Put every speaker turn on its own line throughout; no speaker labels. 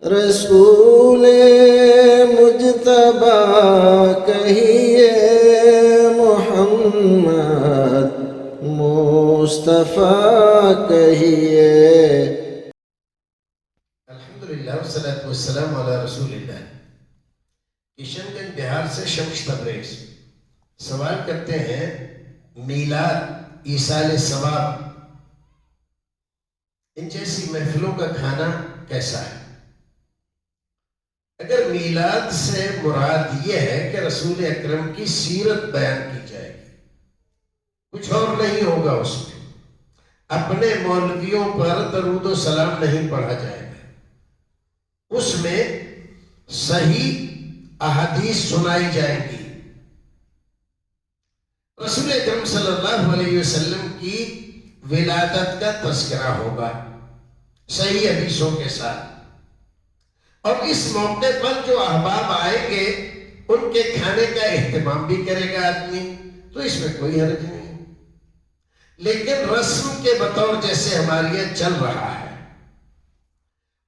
رسول مجتبی کہیے، محمد مصطفیٰ کہیے۔
الحمدللہ والصلاة والسلام علی رسول اللہ۔ کشن گنج بہار سے شمس تبریز سوال کرتے ہیں، میلاد، ایصال ثواب، ان جیسی محفلوں کا کھانا کیسا ہے؟ اگر میلاد سے مراد یہ ہے کہ رسول اکرم کی سیرت بیان کی جائے گی، کچھ اور نہیں ہوگا اس میں، اپنے مولویوں پر درود و سلام نہیں پڑھا جائے گا، اس میں صحیح احادیث سنائی جائیں گی، رسول اکرم صلی اللہ علیہ وسلم کی ولادت کا تذکرہ ہوگا صحیح حدیثوں کے ساتھ، اور اس موقع پر جو احباب آئیں گے ان کے کھانے کا اہتمام بھی کرے گا آدمی، تو اس میں کوئی حرج نہیں، لیکن رسم کے بطور جیسے ہمارے یہاں چل رہا ہے،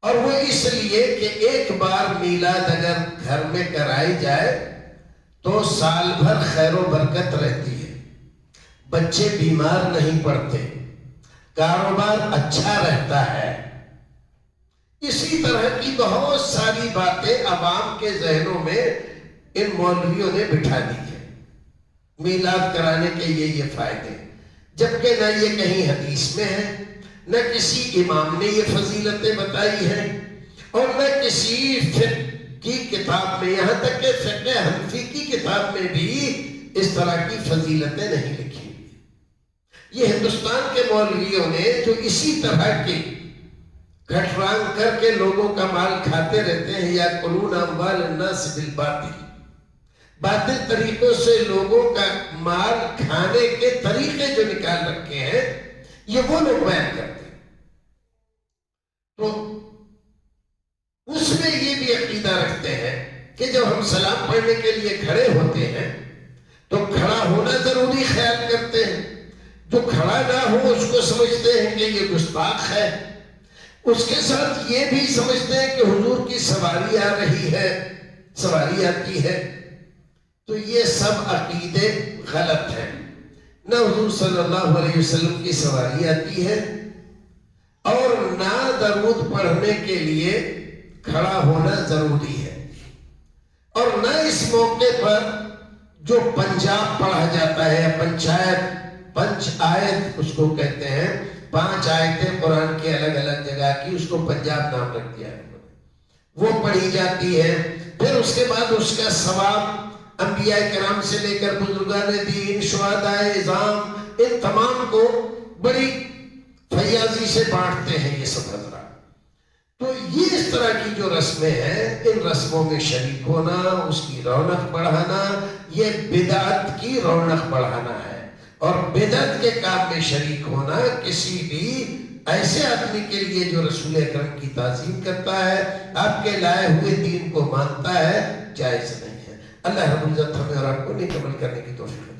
اور وہ اس لیے کہ ایک بار میلاد اگر گھر میں کرائی جائے تو سال بھر خیر و برکت رہتی ہے، بچے بیمار نہیں پڑتے، کاروبار اچھا رہتا ہے، اسی طرح کی بہت ساری باتیں عوام کے ذہنوں میں ان مولویوں نے بٹھا دی ہے، میلاد کرانے کے یہ فائدے، جبکہ نہ یہ کہیں حدیث میں ہے، نہ کسی امام نے یہ فضیلتیں بتائی ہیں، اور نہ کسی فقہ کی کتاب میں، یہاں تک کہ فقہ حنفی کی کتاب میں بھی اس طرح کی فضیلتیں نہیں لکھی ہوئی۔ یہ ہندوستان کے مولویوں نے جو اسی طرح کی گھٹران کر کے لوگوں کا مال کھاتے رہتے ہیں، یا قلون اموال الناس بالباطل، باطل طریقوں سے لوگوں کا مال کھانے کے طریقے جو نکال رکھے ہیں، یہ وہ لوگ بیان کرتے ہیں، تو اس میں یہ بھی عقیدہ رکھتے ہیں کہ جب ہم سلام پڑھنے کے لیے کھڑے ہوتے ہیں تو کھڑا ہونا ضروری خیال کرتے ہیں، جو کھڑا نہ ہو اس کو سمجھتے ہیں کہ یہ گستاخ ہے، اس کے ساتھ یہ بھی سمجھتے ہیں کہ حضور کی سواری آ رہی ہے، سواری آتی ہے، تو یہ سب عقیدے غلط ہیں، نہ حضور صلی اللہ علیہ وسلم کی سواری آتی ہے، اور نہ درود پڑھنے کے لیے کھڑا ہونا ضروری ہے، اور نہ اس موقع پر جو پنجاب پڑھا جاتا ہے، پنچ آیت اس کو کہتے ہیں، 5 آیتیں قرآن کی الگ الگ جگہ کی، اس کو پنجاب نام رکھ دیا ہے، وہ پڑھی جاتی ہے، پھر اس کے بعد اس کا ثواب انبیاء کرام سے لے کر بزرگان دین، شہداء اعظام، ان تمام کو بڑی فیاضی سے بانٹتے ہیں یہ سب حضرات۔ تو یہ اس طرح کی جو رسمیں ہیں، ان رسموں میں شریک ہونا، اس کی رونق بڑھانا، یہ بدعت کی رونق بڑھانا ہے، اور بدعت کے کام میں شریک ہونا کسی بھی ایسے آدمی کے لیے جو رسول اکرم کی تعظیم کرتا ہے، آپ کے لائے ہوئے دین کو مانتا ہے، جائز نہیں ہے۔ اللہ رب العزت ہمیں اور آپ کو نیک عمل کرنے کی توفیق